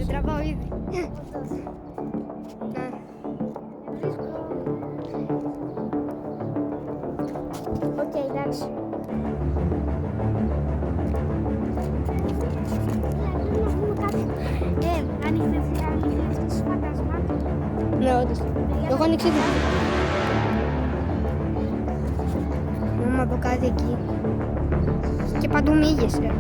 τραβάω ήδη. Οκ, εντάξει. Ανοιχτές φαντασμάτων. Ναι, όντως. Το έχω ανοίξει ήδη. Μάμα από κάτι εκεί. Και παντού μύγες, ρε.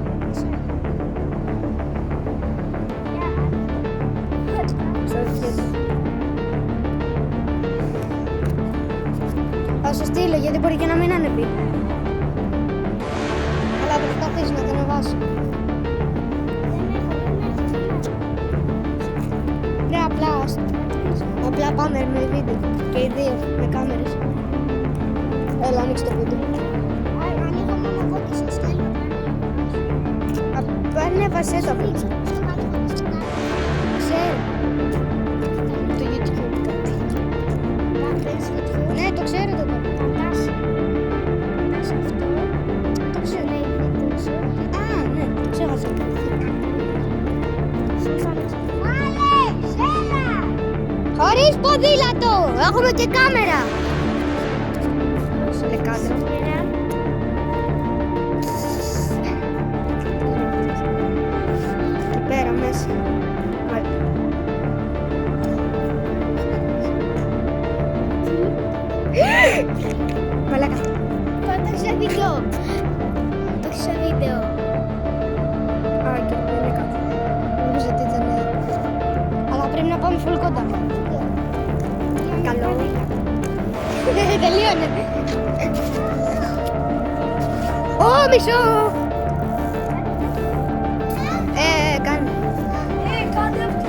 Θα σου στείλω γιατί μπορεί και να μην ανεβεί. Αλλά προσπαθήσω να το ανεβάσω. Ναι, απλά πάμε με βίντεο και οι δύο με κάμερες. Έλα, ανοίξε το βίντεο. Ανοίγω μόνο εγώ και σας στέλνω. Ανέβασέ το απλά. Ξέρω. Το YouTube κάτι. Ναι, το ξέρω το κάτι. Το ξέρω, λέει βίντεο σου. Α, ναι, το ξέρω αυτό. Άλεξ, έλα! Χωρίς ποδήλατο! Έχουμε και κάμερα! Σε κάδρο. Εκεί πέρα μέσα. Μαλάκα. Το έχεις σε βίντεο. Το έχεις σε βίντεο. Α, και δεν είναι κάτι. Νομίζω ότι ήταν... Αλλά πρέπει να πάμε full κοντά. Καλό. Τελείωνε. Ω, μισό. Κάνε. Κάντε αυτό.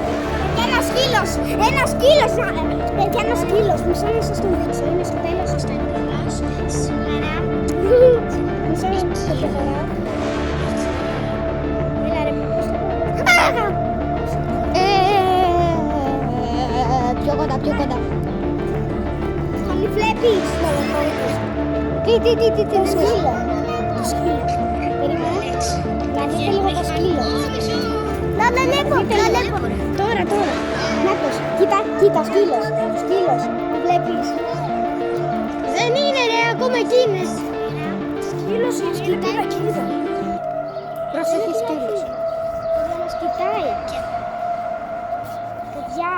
Ένας σκύλος. Ένας σκύλος. Παιδιά, ένας σκύλος. Μισό να σας τον δείξω. Είναι στο τέλος ο στέλνος. Σήμερα. Μισό να σας το προχωράω. Έλα ρε, πώς το πω. Πιο κοντά, πιο κοντά. Θα μη βλέπεις. Τι, Το σκύλο. Το σκύλο. Περίμενε. Να δείτε λίγο το σκύλο. Να βλέπω. Τώρα. Νάτος. Κοίτα, σκύλος. Το βλέπεις. Δεν είναι ρε, ακόμα εκείνες. Σκύλος είναι σκύλο. Προσέχει σκύλος. Παιδιά μας κοιτάει. Παιδιά,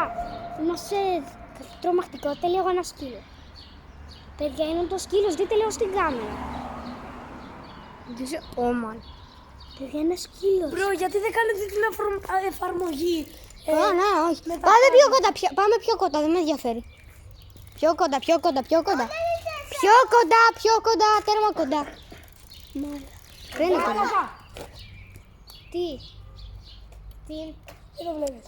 είμαστε τρομακτικό. Τελείω ένα σκύλο. Παιδιά, είναι το σκύλος. Δείτε λίγο στην κάμερα. Όμαν. Παιδιά, είναι σκύλος. Μπρο, γιατί δεν κάνετε την εφαρμογή. Ναι, όχι. Πάμε πιο κοντά, πάμε πιο κοντά, δεν με ενδιαφέρει. Πιο κοντά. Πιο κοντά, τέρμα κοντά. Δεν είναι κοντά. Τι. Δεν το βλέπεις.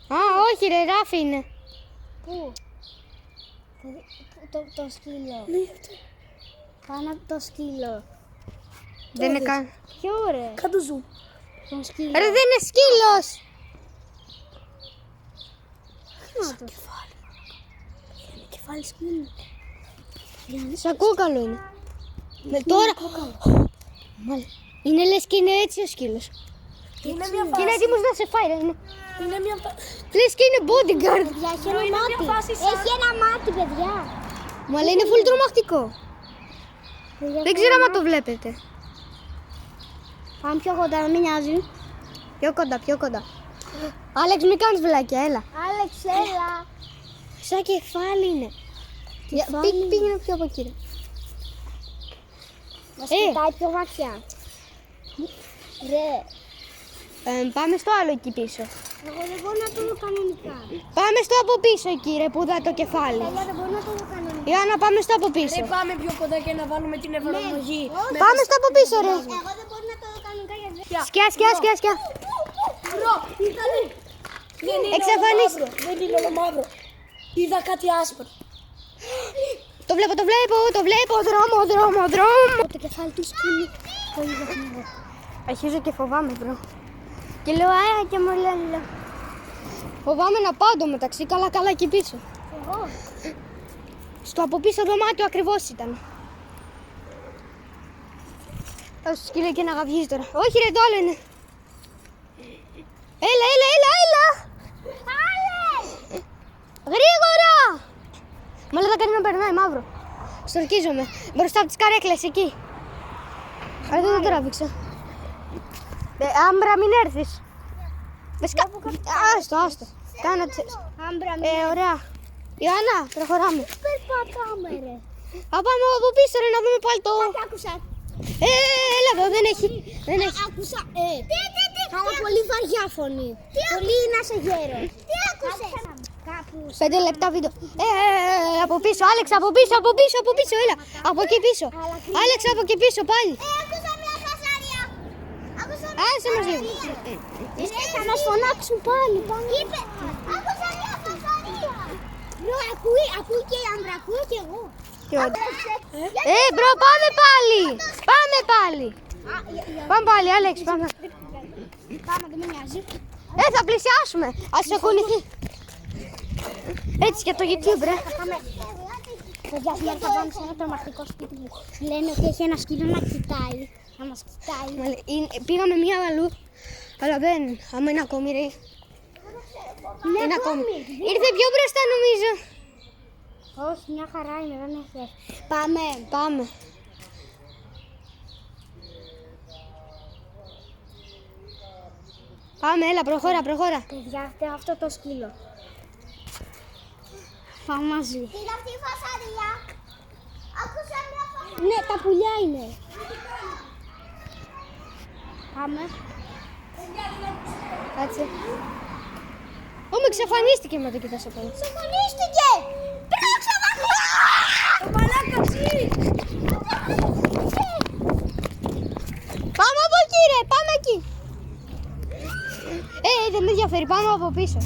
Α, όχι ρε, ράφι είναι. Πού. Το σκύλο. Ναι, αυτό. Πάνω από το σκύλο. Δεν είναι καν. Ποιο ρε. Κάτω zoom. Το σκύλο. Ρε, δεν είναι σκύλος. Κεφάλι. Είναι κεφάλι σκύλου. Σαν κούκαλο είναι. Τώρα. Είναι λες και είναι έτσι ο σκύλος. Είναι μια Και είναι φάση. έτοιμος να σε φάει ρε. Είναι μια φάση. Λες και είναι bodyguard. Παιδιά, έχει ένα Είναι μια μάτι. φάση σαν- Έχει ένα μάτι, παιδιά. Μα λέει είναι full τρομακτικό. Παιδιά, Δεν ξέρω αν το βλέπετε. Πάμε πιο κοντά, να μην νοιάζει. Πιο κοντά. Άλεξ, μην κάνεις βλάκια, έλα. Άλεξ, έλα. Σαν κεφάλι είναι. Πήγαινε πιο από εκεί. ρε. Μας κοιτάει πιο βαθιά. Ρε, Πάμε στο άλλο εκεί πίσω. εγώ δεν μπορώ να το δω κανονικά. Πάμε στο από πίσω εκεί ρε που δα το κεφάλι. Έλα, δεν μπορώ να το δω κανονικά. Ιωάννα, πάμε στο από πίσω. Ρε, πάμε πιο κοντά και να βάλουμε την εφαρμογή. Όχι. Πάμε στο από πίσω ρε. Εγώ δεν μπορώ να το δω κανονικά γιατί δεν... Σκιά. Μπρο, ήτανε. Δεν είναι Εξαφανίσ- όλο μαύρο. Δεν είναι όλο μαύρο. Είδα κάτι άσπρο. Το βλέπω, δρόμο. Το κεφάλι του σκύλου. Πολύ βαθμό. Αρχίζω και φοβάμαι μπρο. Και λέω και μου λένε. Φοβάμαι να πάω το μεταξύ, καλά εκεί πίσω. Εγώ. Στο από πίσω δωμάτιο ακριβώς ήταν. Θα σου σκύλω και να γαυγίζει τώρα. Όχι ρε, το άλλο είναι. Έλα, έλα, έλα, έλα. Γρήγορα. Μάλλον θα κάνει να περνάει μαύρο. Στορκίζομαι. Μπροστά από τις καρέκλες εκεί. Αλλά δεν το τράβηξα. Άμπρα, μην έρθεις. Άστο, άστο. Κάνα τις... ωραία. Ιωάννα, προχωράμε. Περπατάμε ρε. Πάμε από πίσω ρε, να δούμε πάλι το... Τι άκουσα. Έλα εδώ, δεν έχει. Δεν έχει. Άκουσα. Κάνα πολύ βαριά φωνή. Πολύ να σε γέρο. Τι άκουσες. Κάπου. 5 λεπτά βίντεο. Από πίσω, Άλεξ, από πίσω, από πίσω, από πίσω, έλα. Από εκεί πίσω. Άλεξ, από εκεί πίσω πάλι. Άκουσα μια φασαρία. Άσε μας λίγο. Θα μας φωνάξουν πάλι. Είπε. Άκουσα μια φασαρία. Μπρο, ακούει και η Άμπρα, ακούω και εγώ. Μπρο, πάμε πάλι. Πάμε πάλι. Πάμε πάλι, Άλεξ, πάμε. Πάμε, δεν με νοιάζει. Θα πλησιάσουμε. Ας ακουνηθεί. Έτσι για το YouTube, ρε. Παιδιά, σήμερα θα πάμε σε ένα τρομακτικό σπίτι μου. Λένε ότι έχει ένα σκύλο να κοιτάει. Να μας κοιτάει. Πήγαμε μία αλλού, αλλά δεν. Άμα είναι ακόμη, ρε. Είναι ακόμη. Ήρθε πιο μπροστά, νομίζω. Όχι, μια χαρά είναι, δεν έχει. Πάμε. Πάμε. Πάμε, έλα, προχώρα, προχώρα. Παιδιά, αυτό το σκύλο. Πάμε μαζί. Είναι αυτή η φασαρία. Άκουσα μια φασαρία. Ναι, τα πουλιά είναι. Πάμε. Κάτσε. Με εξαφανίστηκε με το κοιτάς από εδώ. Εξαφανίστηκε! Πράξα Το μαλάκατσι! Πάμε από εκεί ρε, πάμε εκεί. Δεν με ενδιαφέρει, πάμε από πίσω.